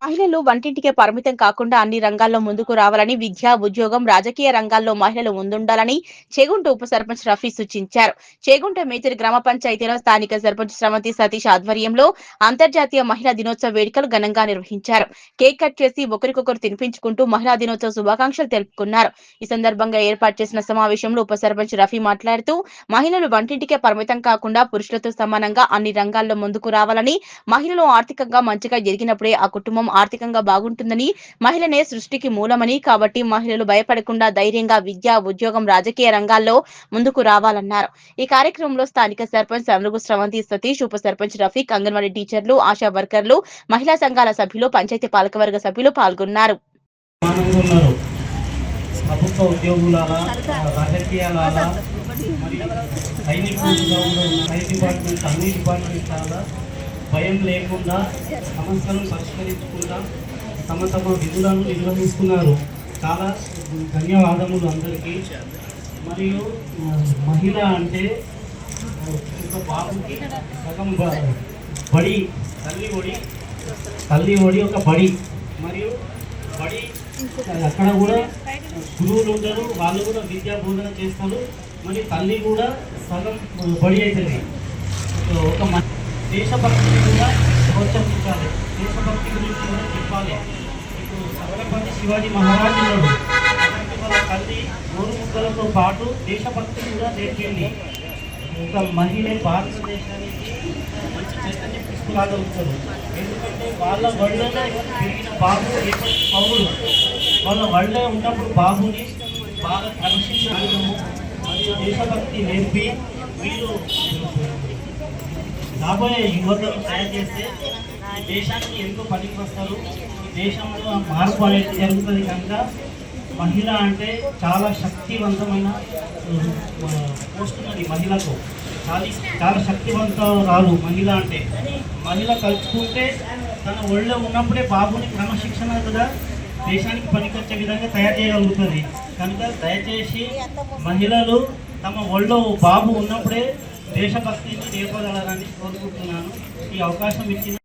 మహిళలు వంటింటికే పరిమితం కాకుండా అన్ని రంగాల్లో ముందుకు రావాలని, విద్య, ఉద్యోగం, రాజకీయ రంగాల్లో మహిళలు ముందుండాలని చేగుంట ఉప సర్పంచ్ రఫీ సూచించారు. చేగుంట మేజర్ గ్రామ పంచాయతీలో స్థానిక సర్పంచ్ శ్రమతి సతీష్ ఆధ్వర్యంలో అంతర్జాతీయ మహిళా దినోత్సవ వేడుకలు ఘనంగా నిర్వహించారు. కేక్ కట్ చేసి ఒకరికొకరు తినిపించుకుంటూ మహిళా దినోత్సవ శుభాకాంక్షలు తెలుపుకున్నారు. ఈ సందర్భంగా ఏర్పాటు చేసిన సమావేశంలో ఉప సర్పంచ్ రఫీ మాట్లాడుతూ, మహిళలు వంటింటికే పరిమితం కాకుండా పురుషులతో సమానంగా అన్ని రంగాల్లో ముందుకు రావాలని, మహిళలు ఆర్థికంగా మంచిగా ఎదిగినప్పుడే ఆ కుటుంబం ఆర్థికంగా బాగుంటుందని, మహిళనే సృష్టికి మూలమని, కాబట్టి మహిళలు భయపడకుండా ధైర్యంగా విద్య, ఉద్యోగం, రాజకీయ రంగాల్లో ముందుకు రావాలన్నారు. ఈ కార్యక్రమంలో స్థానిక సర్పంచ్ సమరుగు స్రవంతి సతీష్, ఉప సర్పంచ్ రఫీక్, అంగన్వాడీ టీచర్లు, ఆశా వర్కర్లు, మహిళా సంఘాల సభ్యులు, పంచాయతీ పాలకవర్గ సభ్యులు పాల్గొన్నారు. ప్రభుత్వ ఉద్యోగులారా, రాజకీయాలారా, మరియు సైనికులుగా ఉన్న ఫైర్ డిపార్ట్మెంట్, అన్ని డిపార్ట్మెంట్ల భయం లేకుండా సమస్యలను పరిష్కరించుకుంటా తమ విధులను నిర్వహిస్తున్నారు. చాలా ధన్యవాదములు అందరికీ. మరియు మహిళ అంటే ఒక బాబుకి సగం బడి, తల్లి ఒడి ఒక బడి, మరియు బడి అక్కడ కూడా గురువులు ఉంటారు, వాళ్ళు కూడా విద్యా బోధన చేస్తారు. మరి తల్లి కూడా సగం బడి అవుతుంది. ఒక దేశభక్తిని కూడా ప్రోత్సహించాలి, దేశభక్తి గురించి కూడా చెప్పాలి. ఇప్పుడు సర్వపల్లి శివాజీ మహారాజు ఉన్నాడు, వాళ్ళ తల్లి గోరు ముక్కలతో పాటు దేశభక్తిని కూడా నేర్పింది. ఒక మహిళ భారతదేశానికి మంచి చైతన్యం తీసుకురాగలుగుతారు. ఎందుకంటే వాళ్ళ వడిలో పెరిగిన బాబు రేపటి పౌరుడు, వాళ్ళ వడిలో ఉన్నప్పుడు బాబుని బాగా క్రమశిక్షణము మరియు దేశభక్తి నేర్పి వీళ్ళు రాబోయే యువతను తయారు చేస్తే దేశానికి ఎంతో పనికి వస్తారు. ఈ దేశంలో మార్పు అనేది జరుగుతుంది. కనుక మహిళ అంటే చాలా శక్తివంతమైన పోస్ట్ ఉన్నది మహిళకు. చాలా శక్తివంతరాలు మహిళ అంటే. మహిళ కలుసుకుంటే తన ఒళ్ళో ఉన్నప్పుడే బాబుని క్రమశిక్షణ కూడా దేశానికి పనికొచ్చే విధంగా తయారు చేయగలుగుతుంది. కనుక దయచేసి మహిళలు తమ ఒళ్ళో బాబు ఉన్నప్పుడే దేశభక్తిని నేర్పగలరని కోరుకుంటున్నాను. ఈ అవకాశం ఇచ్చిన